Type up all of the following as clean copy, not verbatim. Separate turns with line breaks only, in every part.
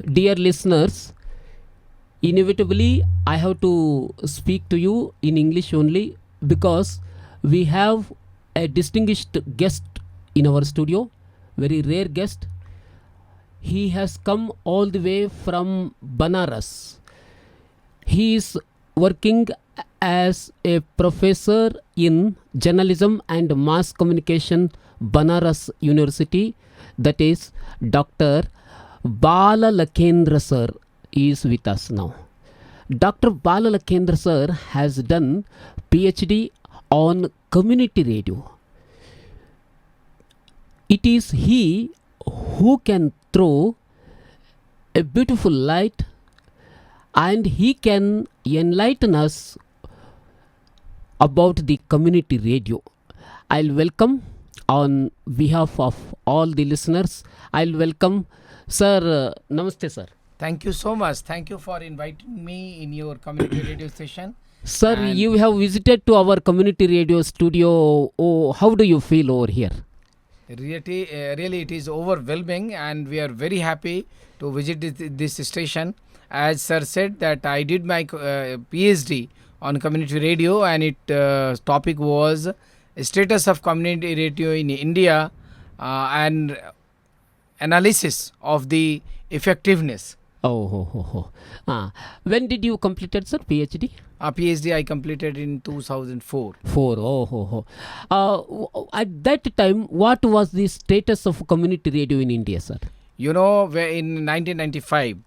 dear listeners, inevitably I have to speak to you in English only because we have a distinguished guest in our studio, very rare guest. He has come all the way from Banaras. He is working as a professor in journalism and mass communication, Banaras University. That is Dr. Balalakhendra sir is with us now. Dr. Balalakhendra sir has done PhD on community radio. It is he who can throw a beautiful light and he can enlighten us about the community radio. I'll welcome on behalf of all the listeners. I'll welcome sir. Namaste sir.
Thank you so much. Thank you for inviting me in your community radio station.
Sir,
And-
you have visited to our community radio studio. Oh, how do you feel over here?
Really, it is overwhelming, and we are very happy to visit this station. As sir said, that I did my PhD on community radio, and its topic was status of community radio in India and analysis of the effectiveness.
When did you completed, sir, PhD?
PhD I completed in 2004.
At that time, what was the status of community radio in India, sir?
You know, in 1995,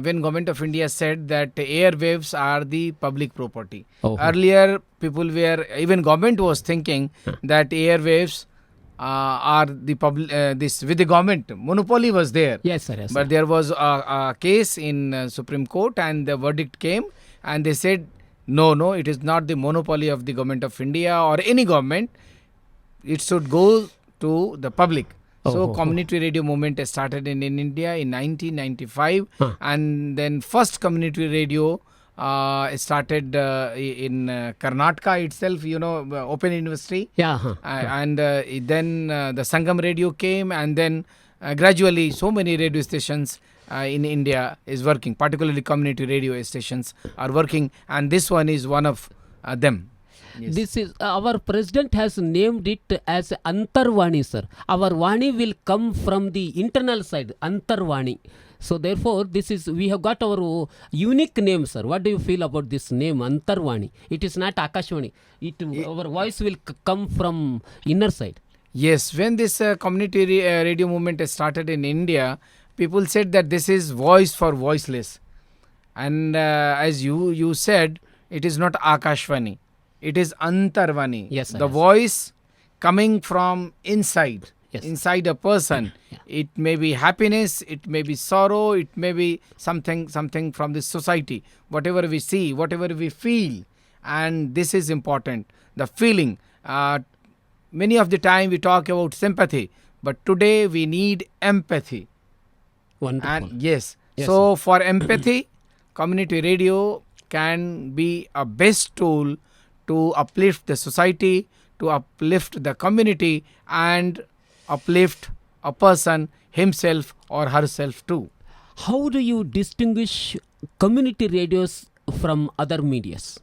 when Government of India said that airwaves are the public property. Earlier, people were, even government was thinking that airwaves are the public, this with the government. Monopoly was there.
Yes, sir. Yes,
But there was a case in Supreme Court, and the verdict came, and they said, no, it is not the monopoly of the Government of India or any government. It should go to the public. So community radio movement started in India in 1995, and then first community radio started in Karnataka itself, Open University. And then the Sangam radio came, and then gradually so many radio stations in India is working, particularly community radio stations are working, and this one is one of them. Yes.
This is our president has named it as Antarvani, sir. Our Vani will come from the internal side, Antarvani. So therefore, we have got our unique name, sir. What do you feel about this name, Antarvani? It is not Akashvani. Our voice will come from inner side.
Yes, when this community radio movement started in India, people said that this is voice for voiceless. And as you said, it is not Akashvani. It is Antarvani.
Yes, sir,
the
yes.
voice coming from inside,
Yes.
inside a person.
Yeah.
It may be happiness, it may be sorrow, it may be something from the society. Whatever we see, whatever we feel, and this is important. The feeling. Many of the time we talk about sympathy, but today we need empathy.
Wonderful.
And yes,
Yes,
so for empathy, community radio can be a best tool to uplift the society, to uplift the community, and uplift a person himself or herself too.
How do you distinguish community radios from other medias?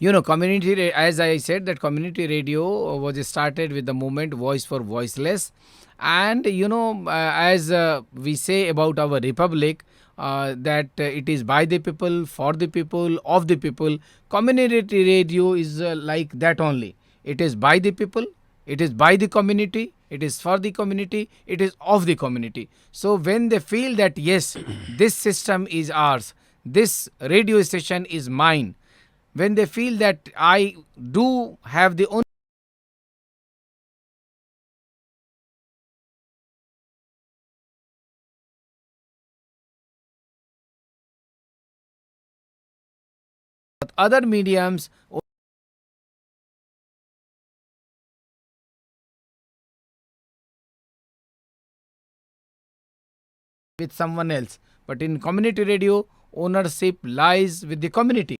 As I said, that community radio was started with the movement Voice for Voiceless. And, as we say about our republic, that it is by the people, for the people, of the people. Community radio is like that only. It is by the people, it is by the community, it is for the community, it is of the community. So when they feel that, yes, this system is ours, this radio station is mine, when they feel that I do have the own other mediums with someone else, but in community radio, ownership lies with the community.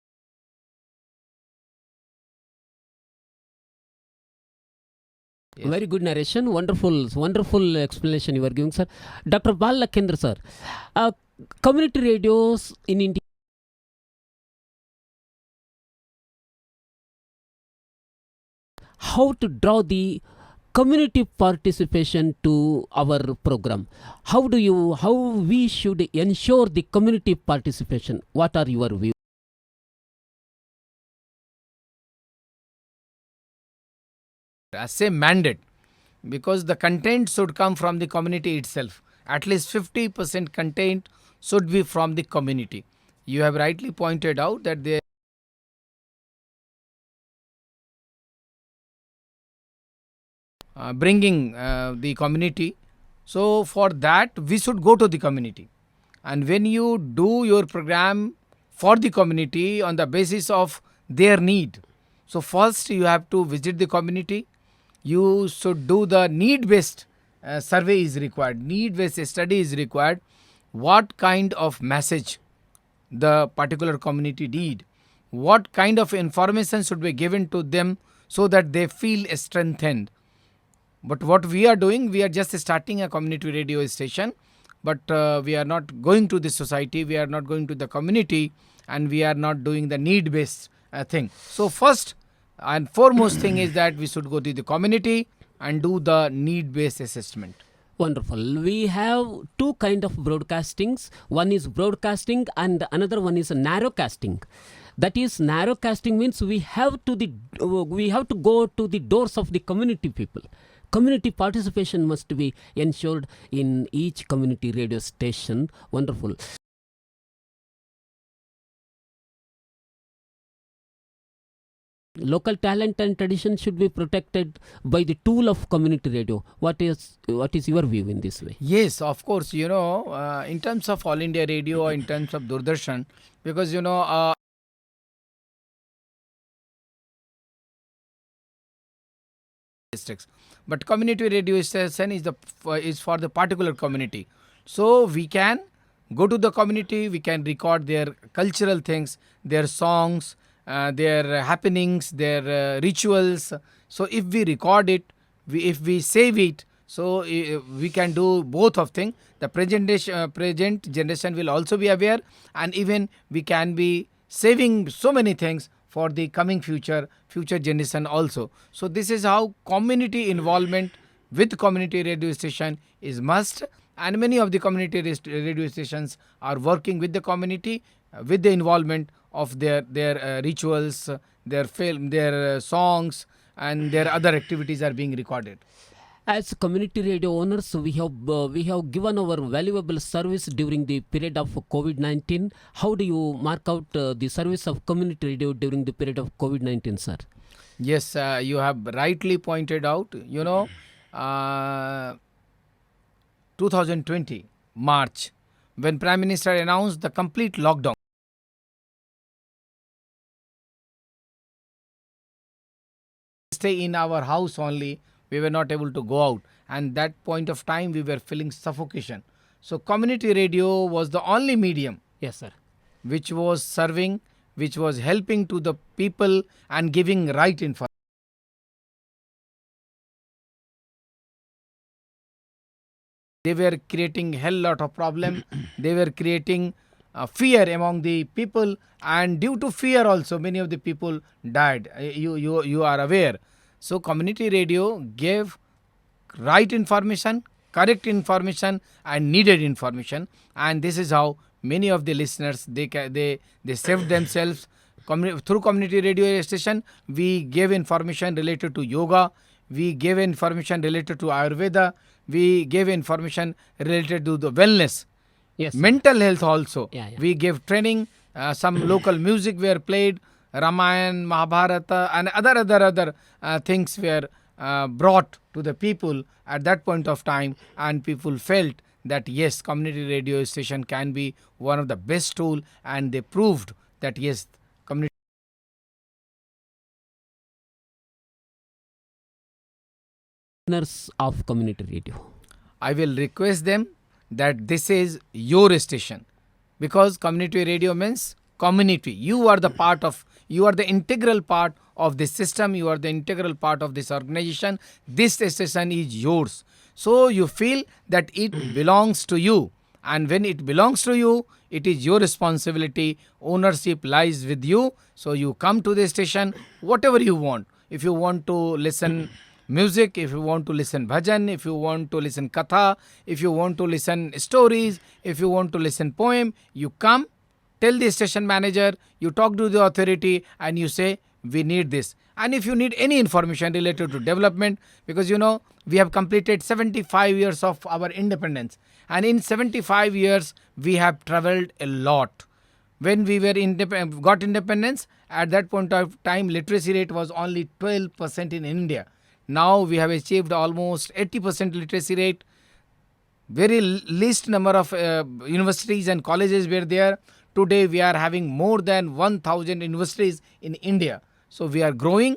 Yes.
Very good narration. Wonderful explanation you are giving, sir. Dr. Balalakhendra, sir. community radios in India, how to draw the community participation to our program? How we should ensure the community participation? What are your views?
As a mandate, because the content should come from the community itself. At least 50% content should be from the community. You have rightly pointed out that they bringing the community. So for that, we should go to the community. And when you do your program for the community on the basis of their need, so first you have to visit the community. You should do the need-based survey is required. Need-based study is required. What kind of message the particular community need? What kind of information should be given to them so that they feel strengthened? But what we are doing, we are just starting a community radio station, but we are not going to the society, we are not going to the community, and we are not doing the need-based thing. So first and foremost thing is that we should go to the community and do the need-based assessment.
Wonderful. We have two kind of broadcastings. One is broadcasting and another one is narrowcasting. That is, narrowcasting means we have to go to the doors of the community people. Community participation must be ensured in each community radio station. Wonderful. Local talent and tradition should be protected by the tool of community radio. What is your view in this way?
Yes, of course, in terms of All India Radio, in terms of Doordarshan, because districts, but community radio station is for the particular community. So we can go to the community, we can record their cultural things, their songs, their happenings, their rituals. So if we record it, if we save it, so we can do both of things. The present generation will also be aware, and even we can be saving so many things for the coming future generation also. So this is how community involvement with community radio station is must, and many of the community radio stations are working with the community with the involvement of their rituals, their film, their songs, and their other activities are being recorded.
As community radio owners, we have given our valuable service during the period of COVID-19. How do you mark out the service of community radio during the period of COVID-19, sir?
Yes, you have rightly pointed out. 2020 March, when Prime Minister announced the complete lockdown. Stay in our house only. We were not able to go out, and that point of time we were feeling suffocation. So community radio was the only medium,
yes, sir,
which was serving, which was helping to the people and giving right information. They were creating hell lot of problem. They were creating fear among the people, and due to fear also many of the people died. You are aware. So community radio gave right information, correct information, and needed information, and this is how many of the listeners they saved themselves. Through community radio station, we gave information related to yoga, we gave information related to Ayurveda, we gave information related to the wellness,
yes,
mental health also.
Yeah.
We gave training. Some local music were played. Ramayana, Mahabharata, and other things were brought to the people at that point of time, and people felt that yes, community radio station can be one of the best tool, and they proved that yes, community
listeners of community radio.
I will request them that this is your station, because community radio means community. You are the integral part of this system. You are the integral part of this organization. This station is yours. So you feel that it belongs to you, and when it belongs to you, it is your responsibility. Ownership lies with you. So you come to the station, whatever you want. If you want to listen music, if you want to listen bhajan, if you want to listen katha, if you want to listen stories, if you want to listen poem, you come, tell the station manager, you talk to the authority, and you say, we need this. And if you need any information related to development, because we have completed 75 years of our independence, and in 75 years we have traveled a lot. When we were got independence, at that point of time literacy rate was only 12% in India. Now we have achieved almost 80% literacy rate. Very least number of universities and colleges were there. Today we are having more than 1000 universities in India. So we are growing,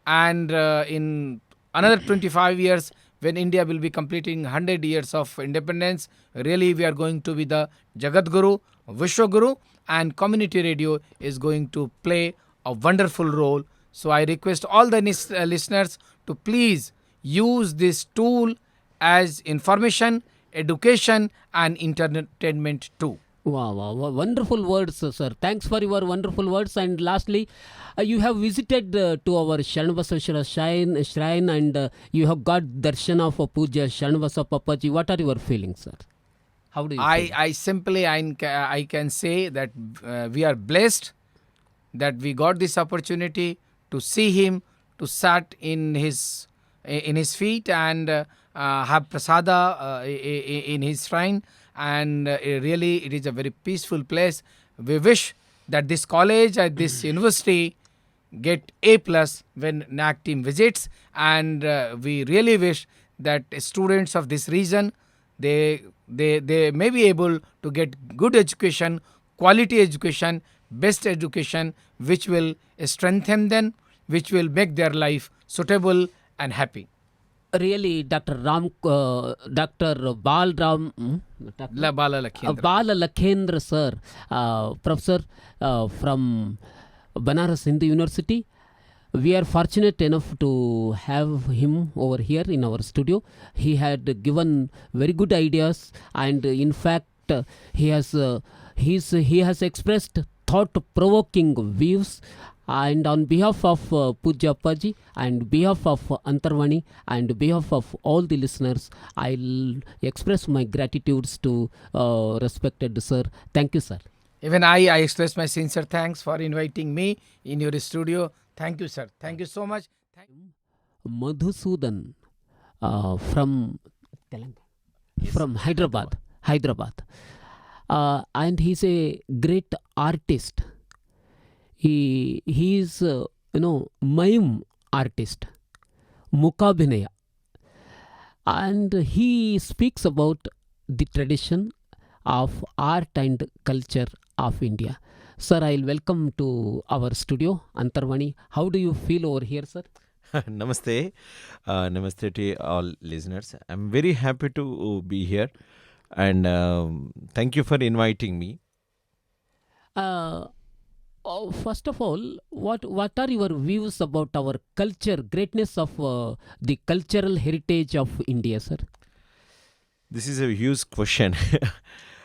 and in another 25 years, when India will be completing 100 years of independence, really we are going to be the Jagat Guru, Vishwa Guru, and community radio is going to play a wonderful role. So I request all the listeners to please use this tool as information, education, and entertainment too.
Wow, wow, wow, wonderful words, sir. Thanks for your wonderful words. And lastly, you have visited to our Sharanvaseshwara shrine, and you have got darshan of Puja Sharanvasa Papaji. What are your feelings, sir? How do you feel?
I simply I can say that we are blessed that we got this opportunity to see him, to sat in his feet, and have prasada in his shrine, and really it is a very peaceful place. We wish that this college and this university get A plus when NAC team visits, and we really wish that students of this region, they may be able to get good education, quality education, best education, which will strengthen them, which will make their life suitable and happy.
Really, Dr. Dr. Balram,
Balalakhendra.
Balalakhendra, sir, professor from Banaras Hindu University. We are fortunate enough to have him over here in our studio. He had given very good ideas, and in fact, he has expressed thought-provoking views. And on behalf of Pujya Appaji, and behalf of Antarvani, and behalf of all the listeners, I'll express my gratitudes to respected sir. Thank you, sir.
Even I express my sincere thanks for inviting me in your studio. Thank you, sir. Thank you so much.
Madhusudan from Telangana,
Yes,
from Hyderabad, and he's a great artist. He is mime artist, Mukabhinaya, and he speaks about the tradition of art and culture of India. Sir, I'll welcome to our studio, Antarvani. How do you feel over here, sir?
Namaste. Namaste to all listeners. I'm very happy to be here, and thank you for inviting me.
First of all, what are your views about our culture, greatness of the cultural heritage of India, sir?
This is a huge question.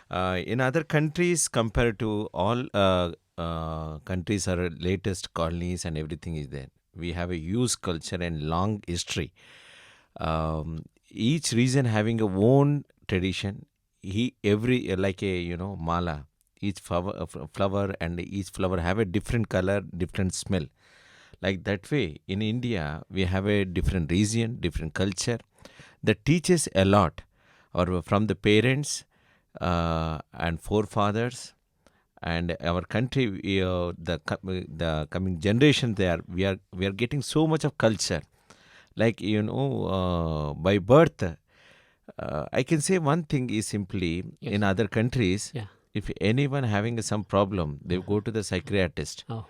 In other countries, compared to all countries, our latest colonies and everything is there. We have a huge culture and long history. Each region having a own tradition. Every like a mala. Each flower and each flower have a different color, different smell. Like that way, in India, we have a different region, different culture that teaches a lot, or from the parents and forefathers and our country. The coming generation, we are getting so much of culture. Like by birth, I can say one thing is simply
Yes.
in other countries.
Yeah.
If anyone having some problem, they go to the psychiatrist.
Oh.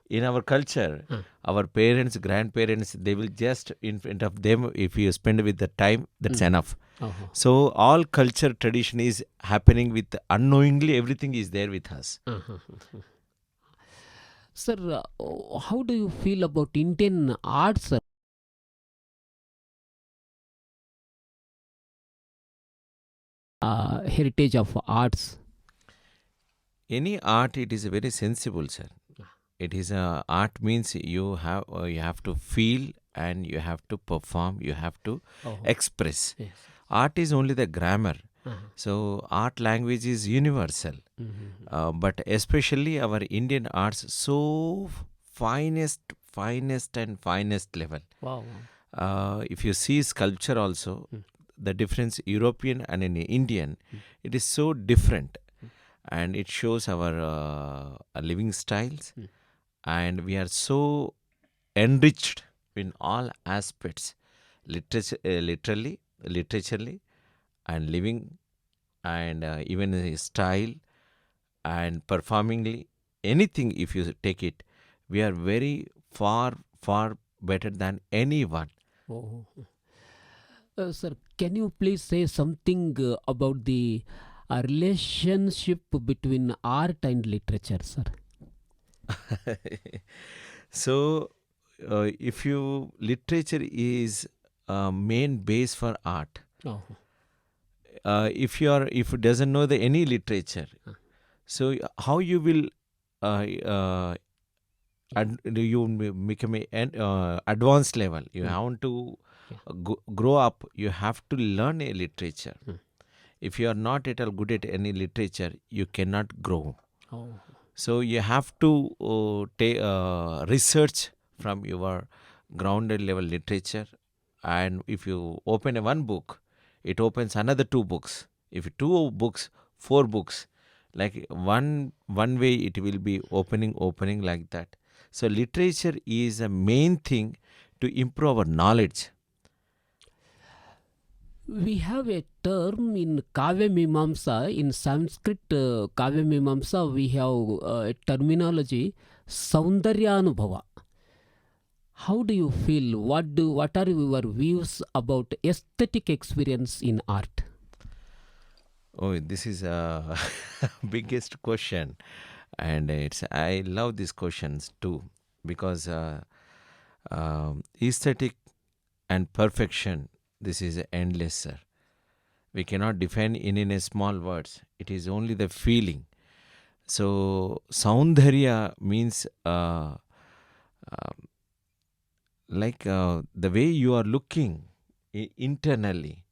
In our culture, our parents, grandparents, they will just in front of them, if you spend with the time, that's enough.
Oh.
So all culture tradition is happening with unknowingly, everything is there with us.
Sir, how do you feel about Indian arts, sir? heritage of arts?
Any art, it is very sensible, sir. It is art means you have to feel and you have to perform, you have to
Oh,
express.
yes.
Art is only the grammar.
Uh-huh.
So art language is universal. But especially our Indian arts, so finest and finest level.
Wow.
If you see sculpture also, the difference European and in Indian, it is so different, and it shows our living styles, and we are so enriched in all aspects, literaturely, and living, and even style and performingly, anything if you take it, we are very far better than anyone.
Oh. Sir, can you please say something about the relationship between art and literature, sir?
So if you literature is main base for art.
Oh.
If you doesn't know the any literature, so how you will you become a advanced level, you have to grow up, you have to learn a literature. If you are not at all good at any literature, you cannot grow.
Oh.
So you have to research from your grounded level literature, and if you open a one book, it opens another two books. If two books, four books, like one way it will be opening like that. So literature is a main thing to improve our knowledge.
We have a term in Kavya Mimamsa, in Sanskrit Kavya Mimamsa, we have a terminology, Saundaryanubhava. How do you feel? What are your views about aesthetic experience in art?
Oh, this is a biggest question, and I love these questions too, because aesthetic and perfection, this is endless, sir. We cannot define in a small words. It is only the feeling. So Saundharya means the way you are looking internally.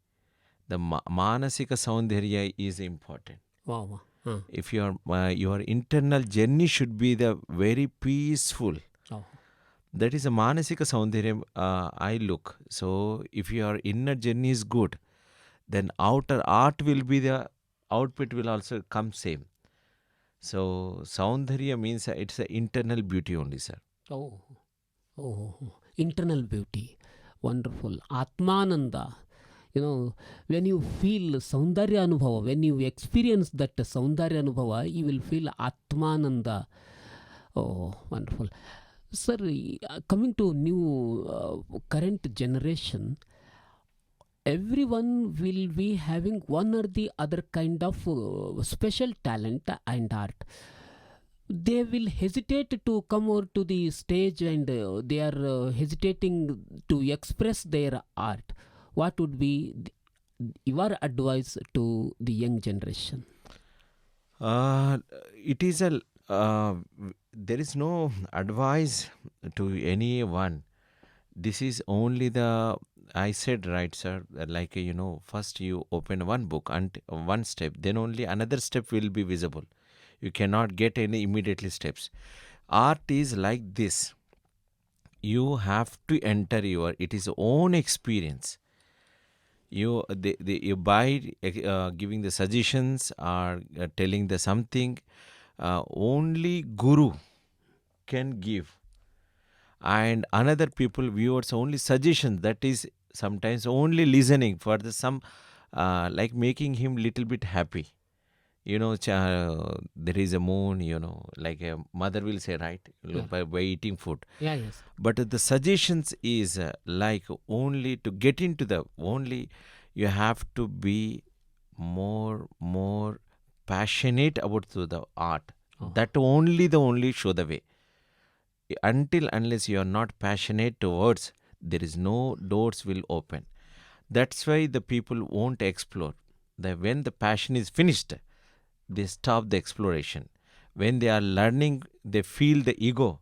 The manasika saundharya is important.
Wow.
If your internal journey should be the very peaceful.
Oh.
That is a manasika saundharya I look. So if your inner journey is good, then outer art will be the output will also come same. So saundharya means it's the internal beauty only, sir.
Oh. Internal beauty. Wonderful. Atmananda. When you feel Saundarya Anubhava, when you experience that Saundarya Anubhava, you will feel Atmananda. Oh, wonderful. Sir, coming to new current generation, everyone will be having one or the other kind of special talent and art. They will hesitate to come over to the stage, and they are hesitating to express their art. What would be your advice to the young generation?
It is there is no advice to anyone. This is only I said right, sir, like first you open one book and one step, then only another step will be visible. You cannot get any immediately steps. Art is like this. You have to enter it is own experience. You by giving the suggestions or telling the something, only guru can give, and another people viewers only suggestions, that is sometimes only listening for the some like making him little bit happy. There is a moon, like a mother will say, right, by eating food.
Yeah, yes.
But the suggestions is like only to get into the only you have to be more passionate about the art. That only show the way. Unless you are not passionate towards, there is no doors will open. That's why the people won't explore. when the passion is finished, they stop the exploration. When they are learning, they feel the ego,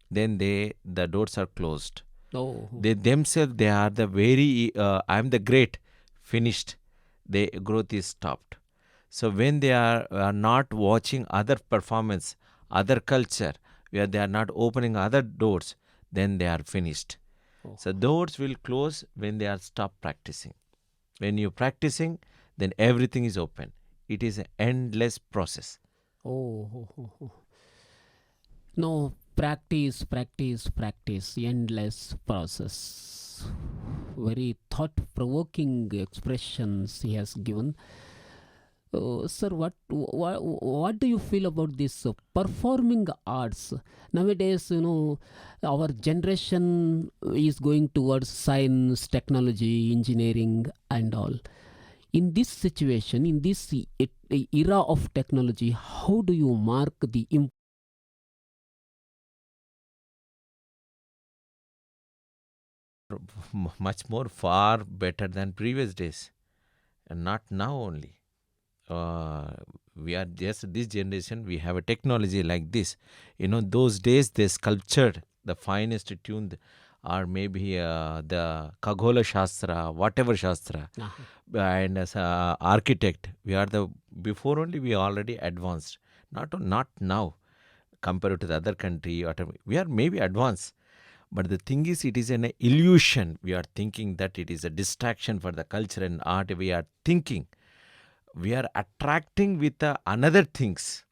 then the doors are closed.
Oh,
They themselves, they are the very I am the great, finished. The growth is stopped. So when they are not watching other performance, other culture, where they are not opening other doors, then they are finished.
Oh.
So doors will close when they are stop practicing. When you're practicing, then everything is open. It is an endless process.
oh. No, practice, practice, practice, endless process. Very thought-provoking expressions he has given. Sir, what do you feel about this performing arts? Nowadays, our generation is going towards science, technology, engineering, and all. In this situation, in this era of technology, how do you mark the
Much more, far better than previous days, and not now only. We are just this generation, we have a technology like this. Those days they sculptured the finest tuned, or maybe the Kaghola Shastra, whatever Shastra, and as a architect, we are the before only we already advanced. Not now compared to the other country, whatever. We are maybe advanced. But the thing is, it is an illusion. We are thinking that it is a distraction for the culture and art. We are thinking, we are attracting with another things,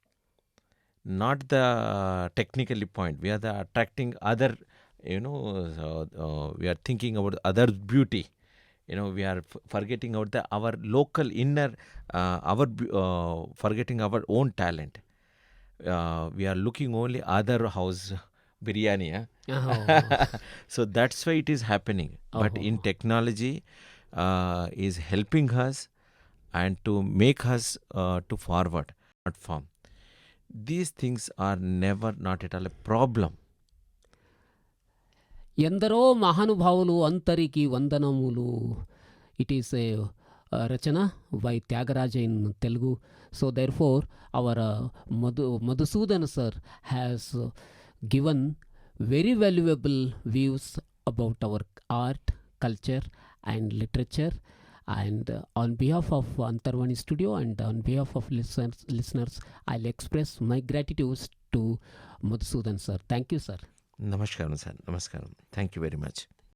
not the technically point. We are the attracting other, we are thinking about other beauty. We are forgetting about our local inner, forgetting our own talent. We are looking only other house biryani. So that's why it is happening. But in technology is helping us and to make us to forward platform. These things are never, not at all a problem.
ఎందరో మహానుభావులు అంతరికి వందనములు. It is a rachana by Tyagaraja in Telugu. So therefore, our Madhusudan sir has given very valuable views about our art, culture, and literature. And on behalf of Antarvani Studio and on behalf of listeners, I'll express my gratitude to Madhusudan sir. Thank you, sir.
Namaskaram, sir. Namaskaram. Thank you very much.